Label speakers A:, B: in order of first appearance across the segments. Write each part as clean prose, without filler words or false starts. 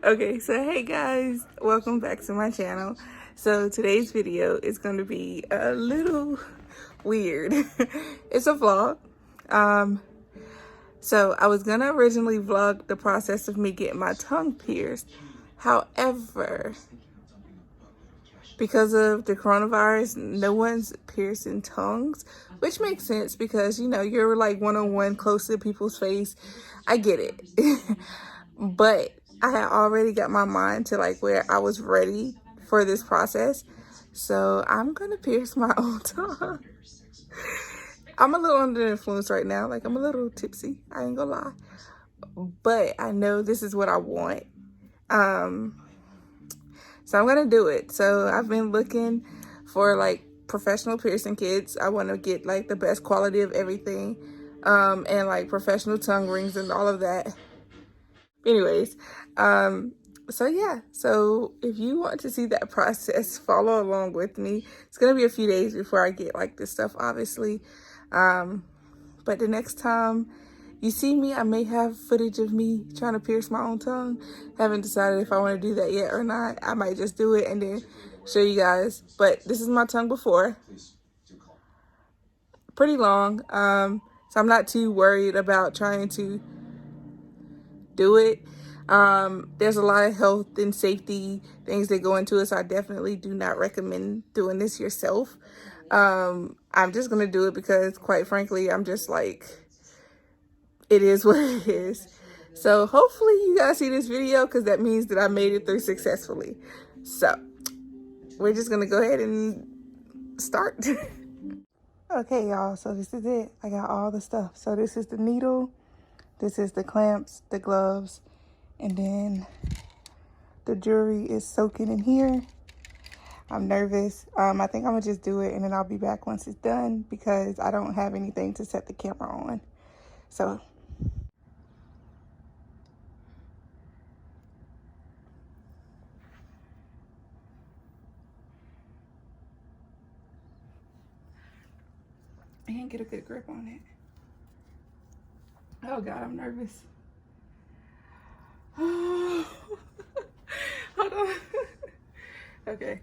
A: Okay, so hey guys, welcome back to my channel. So today's video is going to be a little weird. It's a vlog. So I was gonna originally vlog the process of me getting my tongue pierced. However, because of the coronavirus, no one's piercing tongues, which makes sense because, you know, you're like one-on-one close to people's face. I get it. But I had already got my mind to like where I was ready for this process. So I'm gonna pierce my own tongue. I'm a little under the influence right now. Like, I'm a little tipsy, I ain't gonna lie. But I know this is what I want. So I'm gonna do it. So I've been looking for like professional piercing kits. I want to get like the best quality of everything, and like professional tongue rings and all of that. Anyways, so yeah, so if you want to see that process, follow along with me. It's gonna be a few days before I get like this stuff, obviously. But the next time you see me, I may have footage of me trying to pierce my own tongue. Haven't decided if I want to do that yet or not. I might just do it and then show you guys. But this is my tongue before. Pretty long. So I'm not too worried about trying to do it. There's a lot of health and safety things that go into it, so I definitely do not recommend doing this yourself. I'm just gonna do it because, quite frankly, I'm just like, it is what it is. So hopefully you guys see this video because that means that I made it through successfully. So we're just gonna go ahead and start. Okay, y'all, so this is it. I got all the stuff. So this is the needle, this is the clamps, the gloves, and then the jewelry is soaking in here. I'm nervous. I think I'm gonna just do it and then I'll be back once it's done because I don't have anything to set the camera on. So I can't get a good grip on it. Oh God, I'm nervous. Hold on. Okay.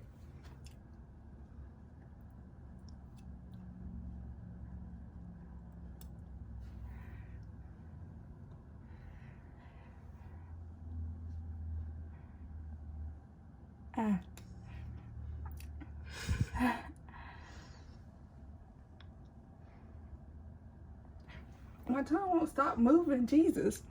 A: My tongue won't stop moving, Jesus.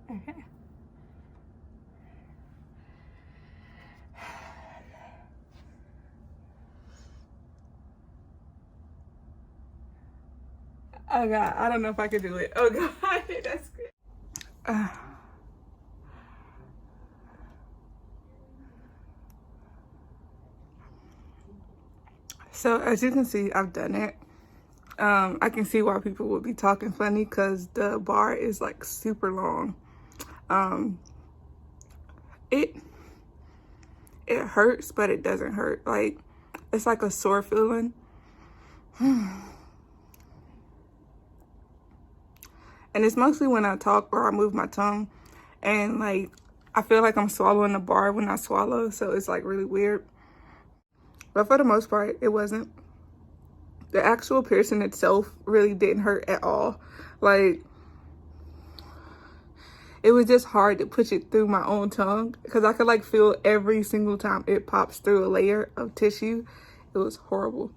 A: Okay. Oh God, I don't know if I could do it. Oh God, that's good. So as you can see, I've done it. I can see why people would be talking funny because the bar is like super long. It hurts, but it doesn't hurt. Like, it's like a sore feeling. And it's mostly when I talk or I move my tongue and like I feel like I'm swallowing the bar when I swallow, so it's like really weird. But for the most part, it wasn't. The actual piercing itself really didn't hurt at all. Like, it was just hard to push it through my own tongue because I could like feel every single time it pops through a layer of tissue. It was horrible.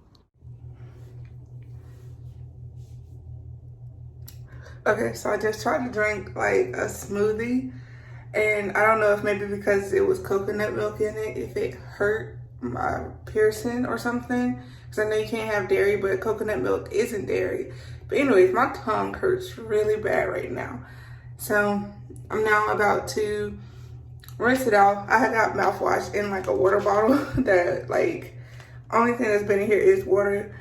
A: Okay, so I just tried to drink like a smoothie, and I don't know if maybe because it was coconut milk in it, if it hurt my piercing or something. Because I know you can't have dairy, but coconut milk isn't dairy. But anyways, my tongue hurts really bad right now. So I'm now about to rinse it off. I had got mouthwash in like a water bottle that like only thing that's been in here is water.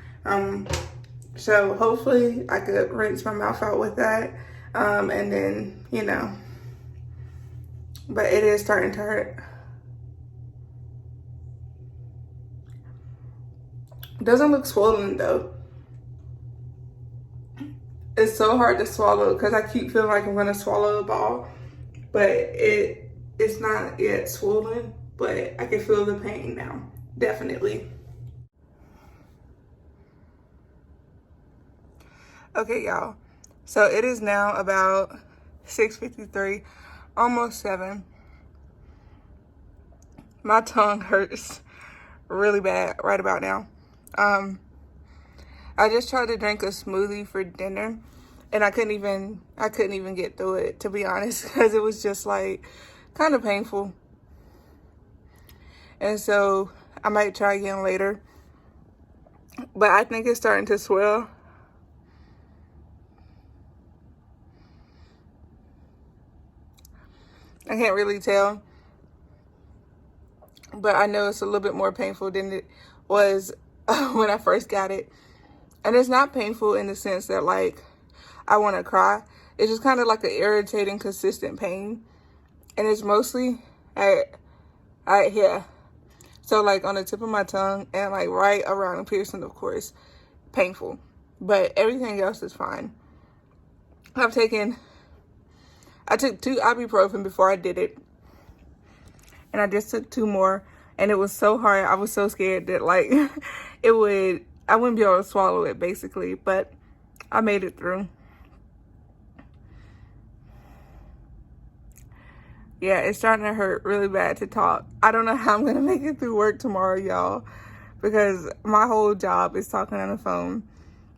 A: So hopefully I could rinse my mouth out with that. And then, you know, but it is starting to hurt. It doesn't look swollen though. It's so hard to swallow because I keep feeling like I'm gonna swallow a ball, but it's not yet swollen, but I can feel the pain now, definitely. Okay, y'all. So it is now about 6:53, almost 7. My tongue hurts really bad right about now. I just tried to drink a smoothie for dinner, and I couldn't even get through it, to be honest, because it was just like kind of painful. And so I might try again later, but I think it's starting to swell. I can't really tell, but I know it's a little bit more painful than it was when I first got it. And it's not painful in the sense that like I want to cry. It's just kind of like an irritating, consistent pain. And it's mostly right here. So like on the tip of my tongue and like right around the piercing, of course, painful. But everything else is fine. I took 2 ibuprofen before I did it. And I just took 2 more. And it was so hard. I was so scared that like I wouldn't be able to swallow it basically. But I made it through. Yeah, it's starting to hurt really bad to talk. I don't know how I'm going to make it through work tomorrow, y'all, because my whole job is talking on the phone.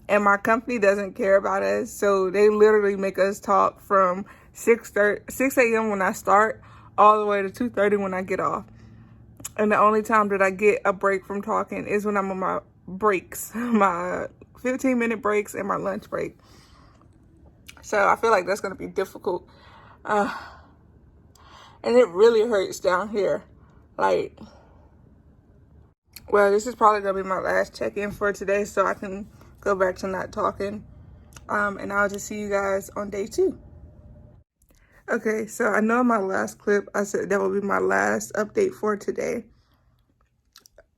A: And my company doesn't care about us, so they literally make us talk from 6 a.m. when I start all the way to 2:30 when I get off. And the only time that I get a break from talking is when I'm on my breaks, my 15-minute breaks and my lunch break. So I feel like that's going to be difficult. And it really hurts down here. Like, well, this is probably going to be my last check-in for today so I can go back to not talking. And I'll just see you guys on day 2. Okay, so I know in my last clip, I said that would be my last update for today.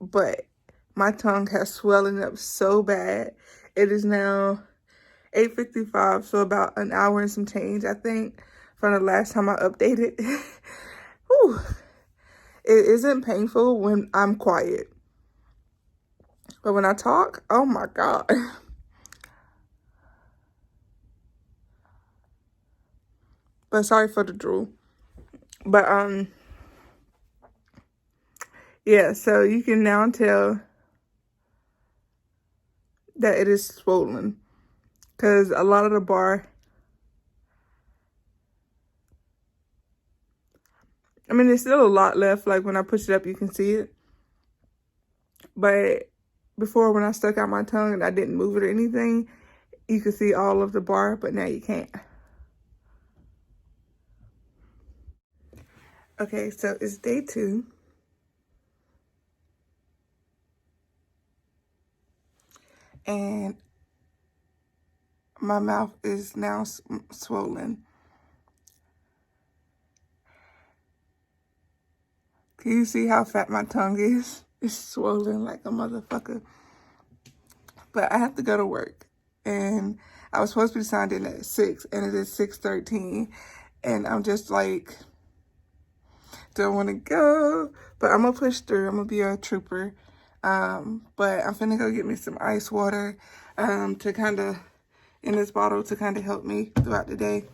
A: But my tongue has swelling up so bad. It is now 8:55, so about an hour and some change, I think, from the last time I updated. Whew. It isn't painful when I'm quiet. But when I talk, oh my God. But sorry for the drool. But yeah, so you can now tell that it is swollen. Because a lot of the bar, I mean, there's still a lot left. Like when I push it up, you can see it. But before, when I stuck out my tongue and I didn't move it or anything, you could see all of the bar, but now you can't. Okay, so it's day 2. And my mouth is now swollen. Can you see how fat my tongue is? It's swollen like a motherfucker. But I have to go to work. And I was supposed to be signed in at 6, and it is 6:13. And I'm just like, don't want to go. But I'm going to push through. I'm going to be a trooper. But I'm finna go get me some ice water to kind of, in this bottle, to kind of help me throughout the day.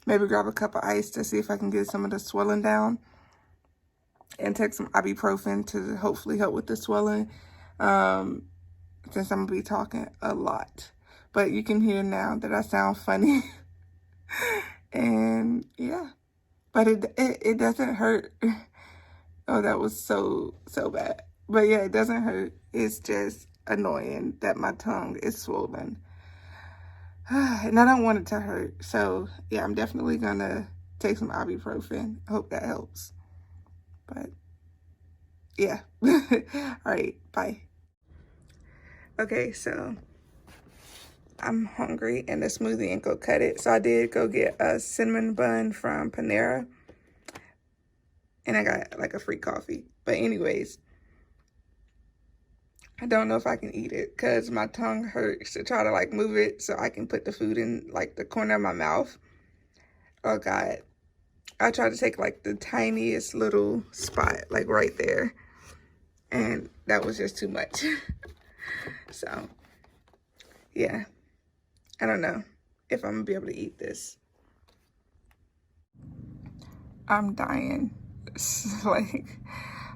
A: Maybe grab a cup of ice to see if I can get some of the swelling down. And take some ibuprofen to hopefully help with the swelling. Since I'm going to be talking a lot. But you can hear now that I sound funny. And yeah. But it doesn't hurt. Oh, that was so bad. But yeah, it doesn't hurt. It's just annoying that my tongue is swollen. And I don't want it to hurt. So yeah, I'm definitely going to take some ibuprofen. I hope that helps. But yeah. All right. Bye. Okay, so I'm hungry and the smoothie ain't gonna cut it. So I did go get a cinnamon bun from Panera. And I got like a free coffee. But anyways, I don't know if I can eat it because my tongue hurts to try to like move it so I can put the food in like the corner of my mouth. Oh God. I tried to take like the tiniest little spot like right there, and that was just too much. So yeah, I don't know if I'm gonna be able to eat this. I'm dying. Like,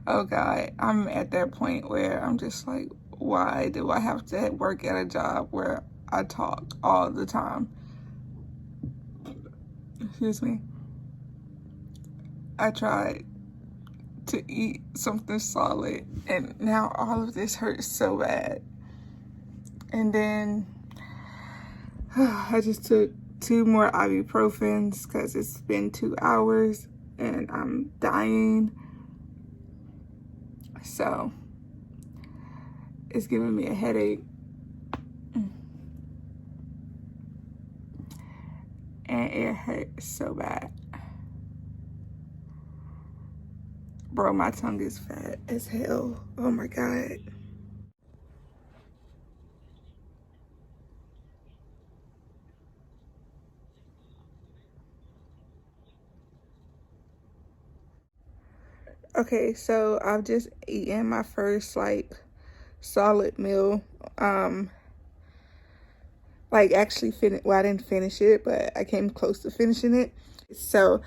A: oh God, I'm at that point where I'm just like, why do I have to work at a job where I talk all the time? Excuse me. I tried to eat something solid and now all of this hurts so bad. And then I just took 2 more ibuprofens because it's been 2 hours and I'm dying. So it's giving me a headache. And it hurts so bad. Bro, my tongue is fat as hell. Oh my God. Okay, so I've just eaten my first like solid meal. Like actually well, I didn't finish it, but I came close to finishing it. So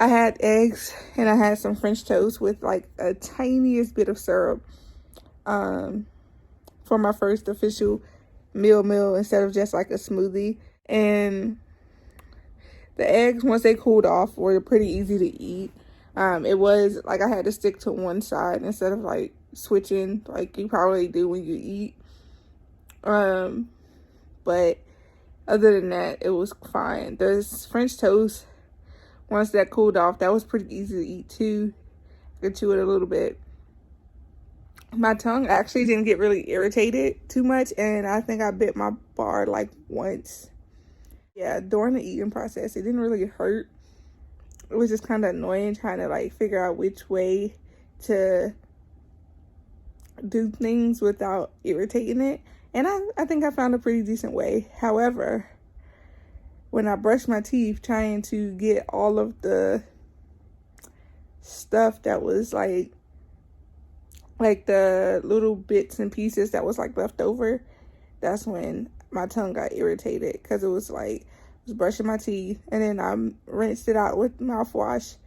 A: I had eggs and I had some French toast with like a tiniest bit of syrup for my first official meal instead of just like a smoothie. And the eggs, once they cooled off, were pretty easy to eat. It was like I had to stick to one side instead of like switching like you probably do when you eat. But other than that, it was fine. This French toast, once that cooled off, that was pretty easy to eat too. I could chew it a little bit. My tongue actually didn't get really irritated too much, and I think I bit my bar like once. Yeah, during the eating process, it didn't really hurt. It was just kind of annoying trying to like figure out which way to do things without irritating it. And I think I found a pretty decent way. However, when I brushed my teeth trying to get all of the stuff that was like the little bits and pieces that was like left over, that's when my tongue got irritated because it was like I was brushing my teeth and then I rinsed it out with mouthwash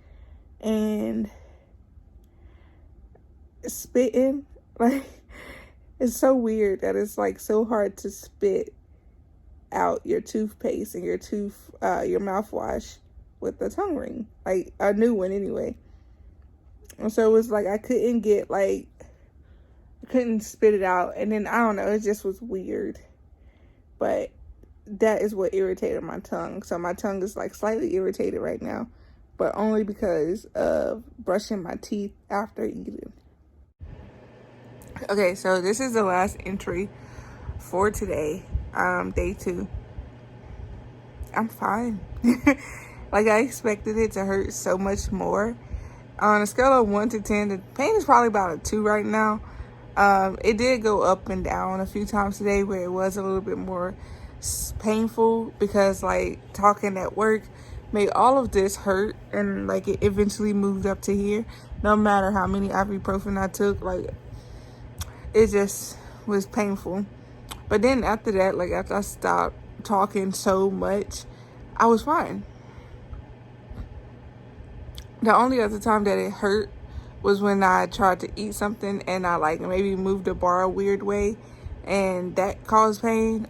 A: and spitting. Like, it's so weird that it's like so hard to spit out your toothpaste and your mouthwash with the tongue ring, like a new one anyway. And so it was like I couldn't spit it out, and then I don't know, it just was weird. But that is what irritated my tongue. So my tongue is like slightly irritated right now, but only because of brushing my teeth after eating. Okay, so this is the last entry for today, day 2. I'm fine. Like, I expected it to hurt so much more. On a scale of 1 to 10, the pain is probably about a 2 right now. It did go up and down a few times today where it was a little bit more painful because like talking at work made all of this hurt, and like it eventually moved up to here. No matter how many ibuprofen I took, like it just was painful. But then after that, like after I stopped talking so much, I was fine. The only other time that it hurt was when I tried to eat something and I like maybe moved the bar a weird way, and that caused pain.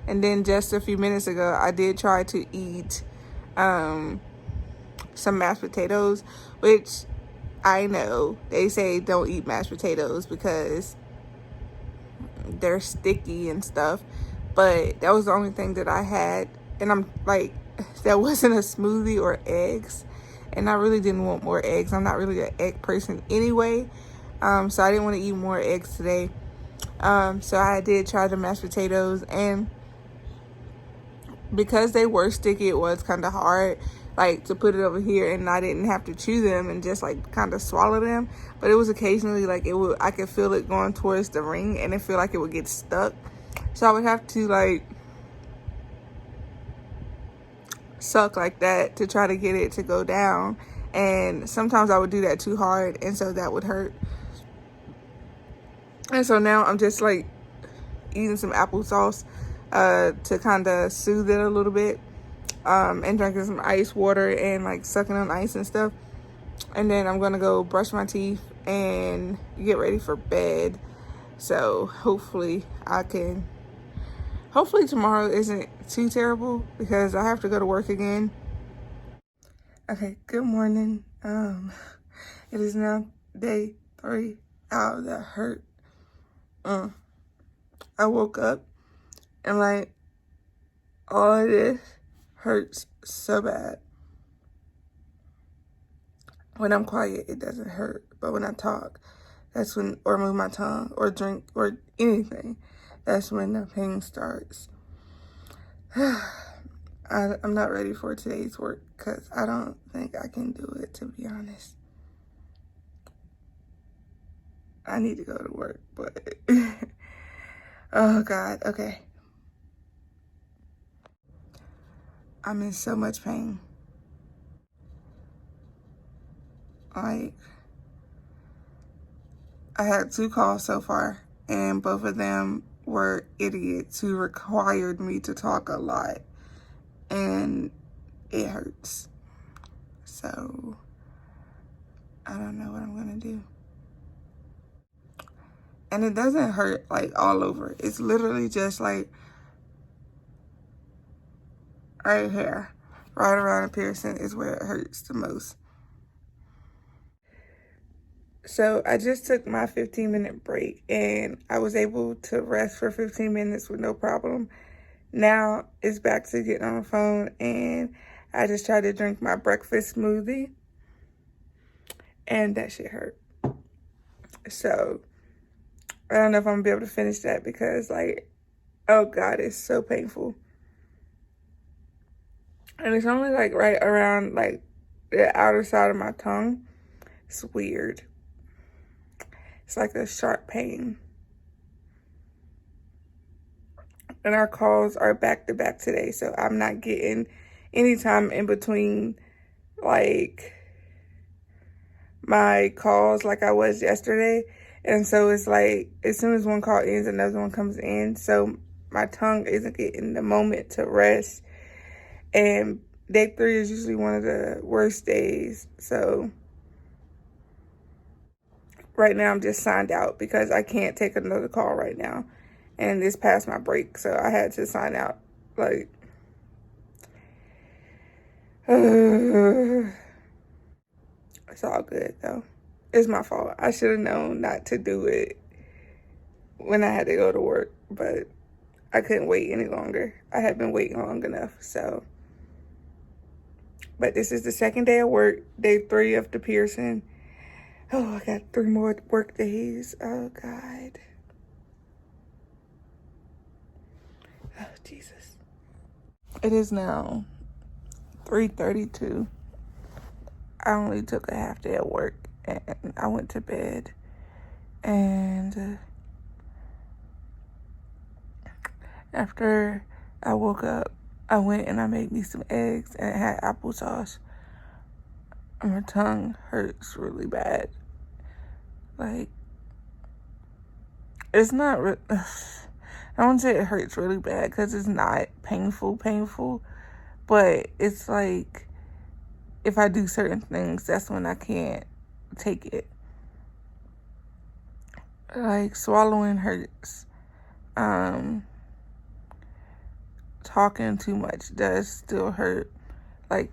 A: And then just a few minutes ago, I did try to eat some mashed potatoes, which I know they say don't eat mashed potatoes because they're sticky and stuff, but that was the only thing that I had, and I'm like, that wasn't a smoothie or eggs, and I really didn't want more eggs. I'm not really an egg person anyway, so I didn't want to eat more eggs today. So I did try the mashed potatoes, and because they were sticky, it was kind of hard. like to put it over here, and I didn't have to chew them and just like kind of swallow them. But it was occasionally like I could feel it going towards the ring, and it feel like it would get stuck. So I would have to like suck like that to try to get it to go down. And sometimes I would do that too hard, and so that would hurt. And so now I'm just like eating some applesauce to kind of soothe it a little bit, and drinking some ice water and like sucking on ice and stuff. And then I'm gonna go brush my teeth and get ready for bed. So hopefully tomorrow isn't too terrible because I have to go to work again. Okay, good morning. It is now day 3. Ow, that hurt. I woke up and like all of this hurts so bad. When I'm quiet, it doesn't hurt. But when I talk, or move my tongue, or drink, or anything, that's when the pain starts. I'm not ready for today's work because I don't think I can do it, to be honest. I need to go to work, but oh God, okay. I'm in so much pain. Like, I had 2 calls so far, and both of them were idiots who required me to talk a lot, and it hurts. So I don't know what I'm gonna do. And it doesn't hurt like all over. It's literally just like right here, right around the piercing is where it hurts the most. So I just took my 15-minute break, and I was able to rest for 15 minutes with no problem. Now it's back to getting on the phone, and I just tried to drink my breakfast smoothie, and that shit hurt. So I don't know if I'm gonna be able to finish that because like, oh God, it's so painful. And it's only like right around like the outer side of my tongue. It's weird. It's like a sharp pain. And our calls are back to back today, so I'm not getting any time in between like my calls like I was yesterday. And so it's like as soon as one call ends, another one comes in. So my tongue isn't getting the moment to rest. And day 3 is usually one of the worst days. So right now I'm just signed out because I can't take another call right now. And it's past my break, so I had to sign out. Like, it's all good though. It's my fault. I should have known not to do it when I had to go to work, but I couldn't wait any longer. I had been waiting long enough, so. But this is the 2nd day of work, day 3 of the piercing. Oh, I got 3 more work days. Oh, God. Oh, Jesus. It is now 3:32. I only took a half day of work, and I went to bed. And after I woke up, I went and I made me some eggs, and it had applesauce. And my tongue hurts really bad. Like, it's not, I won't say it hurts really bad because it's not painful, but it's like, if I do certain things, that's when I can't take it. Like, swallowing hurts. Talking too much does still hurt. Like,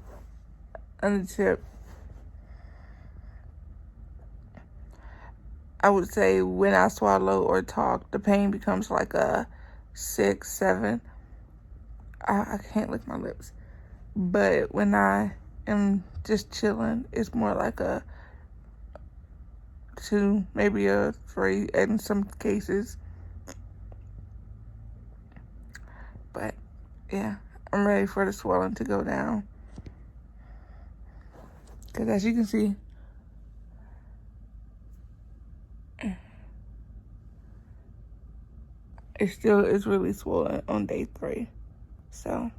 A: on the tip. I would say when I swallow or talk, the pain becomes like a 6, 7. I can't lick my lips. But when I am just chilling, it's more like a 2, maybe a 3 in some cases. But yeah, I'm ready for the swelling to go down. Because as you can see, it's really swollen on day 3. So,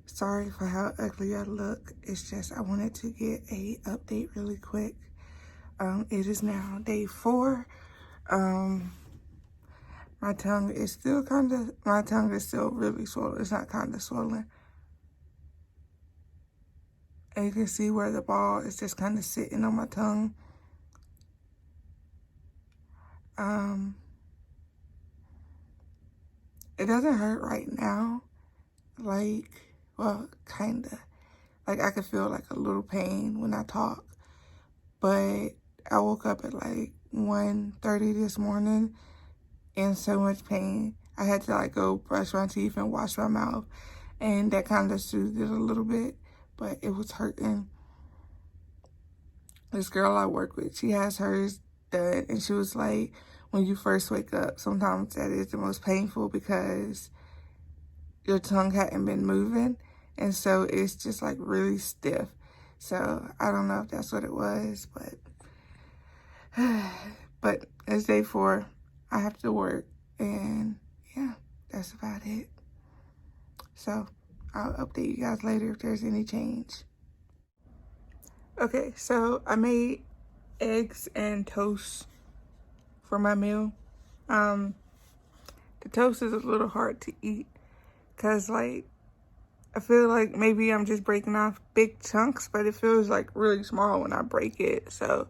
A: sorry for how ugly I look. It's just I wanted to get a update really quick. It is now day 4. My tongue is still really swollen. It's not kind of swollen. And you can see where the ball is just kind of sitting on my tongue. It doesn't hurt right now. Like, well, kind of. Like, I could feel like a little pain when I talk. But I woke up at like 1:30 this morning in so much pain. I had to like go brush my teeth and wash my mouth. And that kind of soothed it a little bit. But it was hurting. This girl I work with, she has hers done. And she was like, when you first wake up, sometimes that is the most painful because your tongue hadn't been moving. And so it's just like really stiff. So I don't know if that's what it was, but it's day 4. I have to work, and yeah, that's about it. So I'll update you guys later if there's any change. Okay, so I made eggs and toast for my meal. The toast is a little hard to eat because like I feel like maybe I'm just breaking off big chunks, but it feels like really small when I break it. So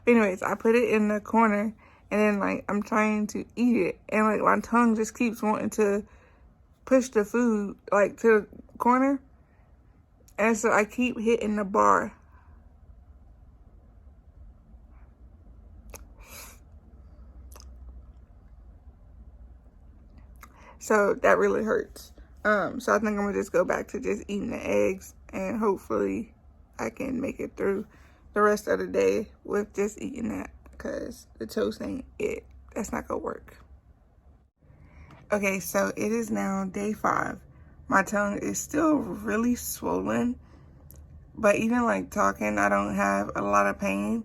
A: anyways, I put it in the corner and then like I'm trying to eat it and like my tongue just keeps wanting to push the food like to the corner. And so I keep hitting the bar. So that really hurts. So I think I'm gonna just go back to just eating the eggs and hopefully I can make it through the rest of the day with just eating that because the toast ain't it. That's not gonna work. Okay, so it is now day 5. My tongue is still really swollen, but even like talking, I don't have a lot of pain.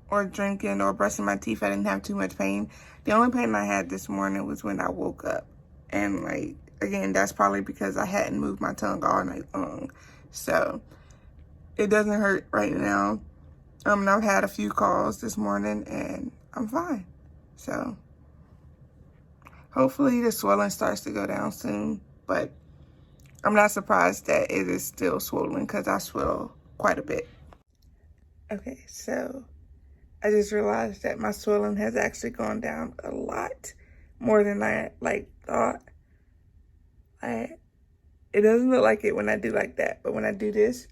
A: Or drinking or brushing my teeth, I didn't have too much pain. The only pain I had this morning was when I woke up. And like, again, that's probably because I hadn't moved my tongue all night long. So it doesn't hurt right now. And I've had a few calls this morning and I'm fine. So hopefully the swelling starts to go down soon, but I'm not surprised that it is still swollen because I swell quite a bit. Okay, so I just realized that my swelling has actually gone down a lot more than I thought. It doesn't look like it when I do like that, but when I do this,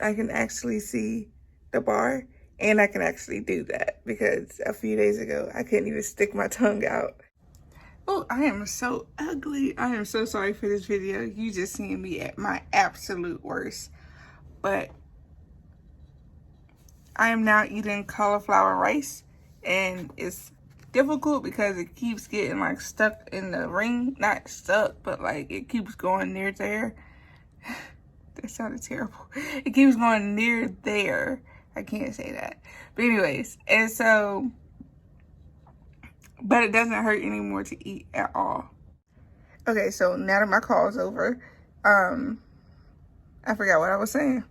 A: I can actually see the bar and I can actually do that because a few days ago, I couldn't even stick my tongue out. Oh, I am so ugly. I am so sorry for this video. You just seeing me at my absolute worst, but I am now eating cauliflower rice and it's difficult because it keeps getting like stuck in the ring. Not stuck, but like it keeps going near there. That sounded terrible. It keeps going near there. I can't say that. But anyways, and so, but it doesn't hurt anymore to eat at all. Okay, so now that my call is over, I forgot what I was saying.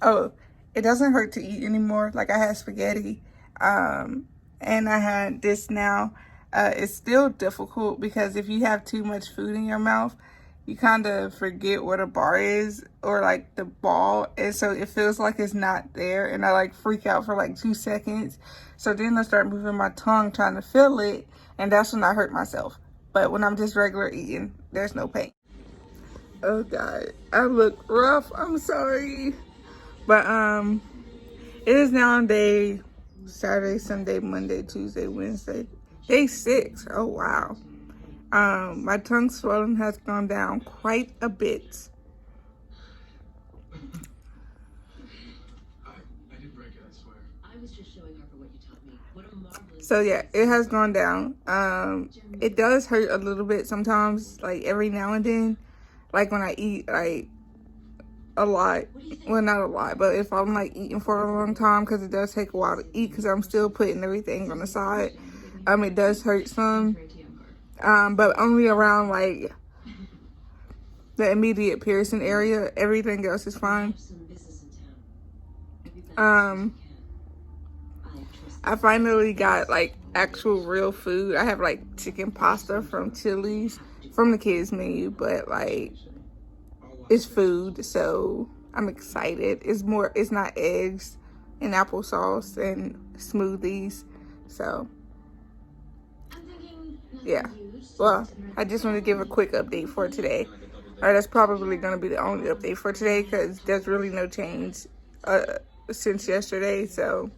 A: Oh, it doesn't hurt to eat anymore. Like I had spaghetti, and I had this now. It's still difficult because if you have too much food in your mouth, you kind of forget what a bar is or like the ball. And so it feels like it's not there. And I like freak out for like 2 seconds. So then I start moving my tongue trying to feel it. And that's when I hurt myself. But when I'm just regular eating, there's no pain. Oh God, I look rough. I'm sorry. But it is now day Saturday, Sunday, Monday, Tuesday, Wednesday, day 6. Oh wow. My tongue swelling has gone down quite a bit. So yeah, it has gone down. It does hurt a little bit sometimes, like every now and then, like when I eat like a lot. Well, not a lot, but if I'm like eating for a long time, because it does take a while to eat, because I'm still putting everything on the side. It does hurt some, but only around like the immediate piercing area. Everything else is fine. I finally got like actual real food. I have like chicken pasta from Chili's from the kids menu, but like it's food, so I'm excited. It's not eggs and applesauce and smoothies. So yeah. Well, I just want to give a quick update for today. That's probably going to be the only update for today, because there's really no change since yesterday. So,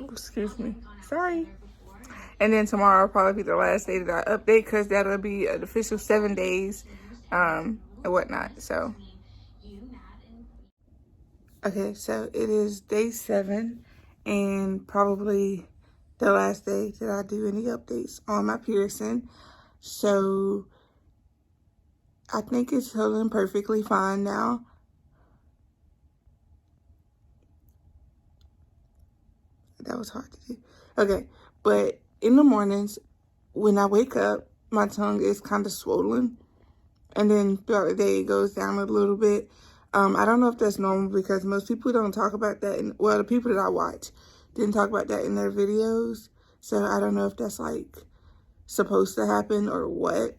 A: excuse me. Sorry. And then tomorrow will probably be the last day that I update, because that'll be an official 7 days and whatnot. So, okay, so it is day 7 and probably the last day that I do any updates on my piercing. So I think it's healing perfectly fine now. That was hard to do. Okay, but in the mornings when I wake up, my tongue is kind of swollen, and then throughout the day it goes down a little bit. I don't know if that's normal, because most people don't talk about that. Well, the people that I watch didn't talk about that in their videos, so I don't know if that's like supposed to happen or what.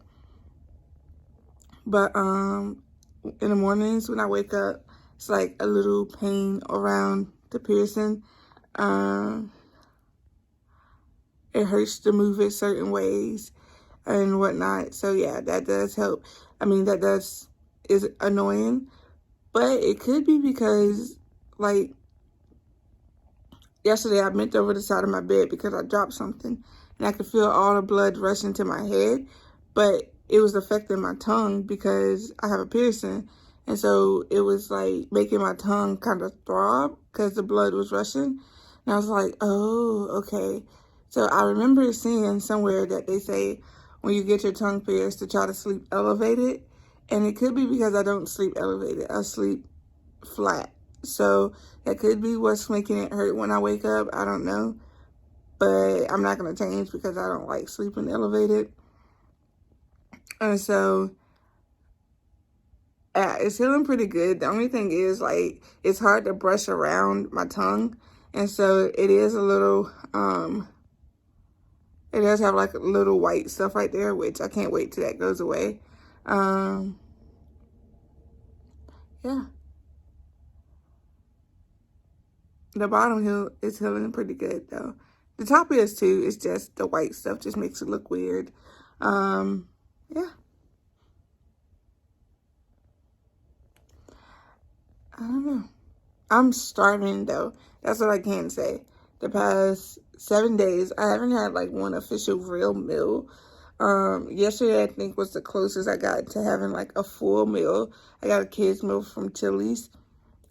A: But in the mornings when I wake up, it's like a little pain around the piercing. It hurts to move it certain ways and whatnot. So yeah, that does help. I mean, is annoying, but it could be because like yesterday I bent over the side of my bed because I dropped something, and I could feel all the blood rushing to my head, but it was affecting my tongue because I have a piercing. And so it was like making my tongue kind of throb because the blood was rushing. And I was like, oh, okay. So I remember seeing somewhere that they say when you get your tongue pierced to try to sleep elevated. And it could be because I don't sleep elevated. I sleep flat. So that could be what's making it hurt when I wake up. I don't know. But I'm not going to change because I don't like sleeping elevated. And so it's healing pretty good. The only thing is, like, it's hard to brush around my tongue. And so it is a little, it does have like a little white stuff right there, which I can't wait till that goes away. Yeah. The bottom is healing pretty good though. The top is too. It's just the white stuff just makes it look weird. Yeah. I don't know. I'm starving though. That's what I can say. The past 7 days, I haven't had like one official real meal. Yesterday I think was the closest I got to having like a full meal. I got a kid's meal from Chili's,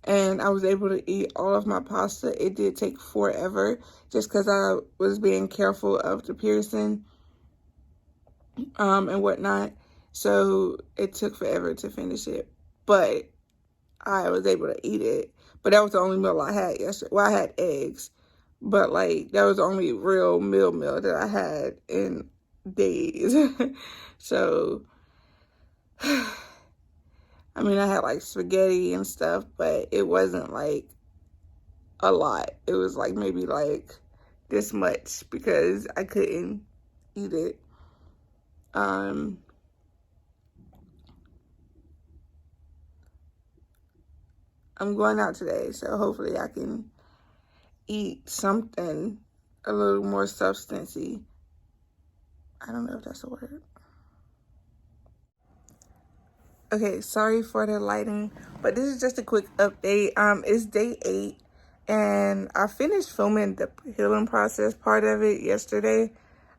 A: and I was able to eat all of my pasta. It did take forever just because I was being careful of the piercing and whatnot. So it took forever to finish it, but I was able to eat it. But that was the only meal I had yesterday. Well, I had eggs, but like that was the only real meal that I had in days. So, I mean, I had like spaghetti and stuff, but it wasn't like a lot. It was like maybe like this much because I couldn't eat it. I'm going out today, so hopefully I can eat something a little more substancy. I don't know if that's a word. Okay, sorry for the lighting, but this is just a quick update. It's day 8, and I finished filming the healing process part of it yesterday.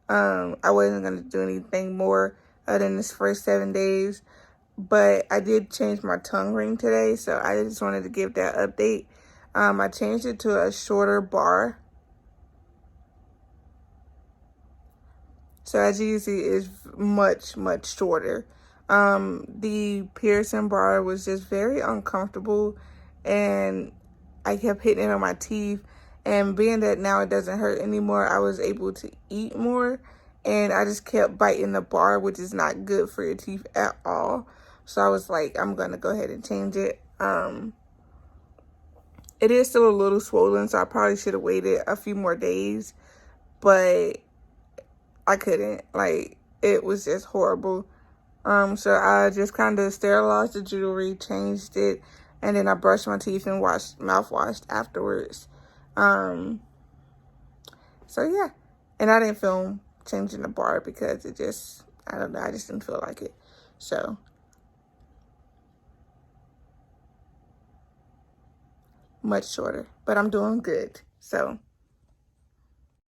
A: I wasn't gonna do anything more other than this first 7 days, but I did change my tongue ring today, so I just wanted to give that update. I changed it to a shorter bar, So as you can see, it's much, much shorter. The piercing bar was just very uncomfortable, and I kept hitting it on my teeth. And being that now it doesn't hurt anymore, I was able to eat more, and I just kept biting the bar, which is not good for your teeth at all. So I was like, I'm gonna go ahead and change it. It is still a little swollen, so I probably should have waited a few more days, but I couldn't. Like, it was just horrible. So I just kind of sterilized the jewelry, changed it, and then I brushed my teeth and mouthwashed afterwards. So yeah, and I didn't film changing the bar because it just, I don't know, I just didn't feel like it. So much shorter, but I'm doing good. So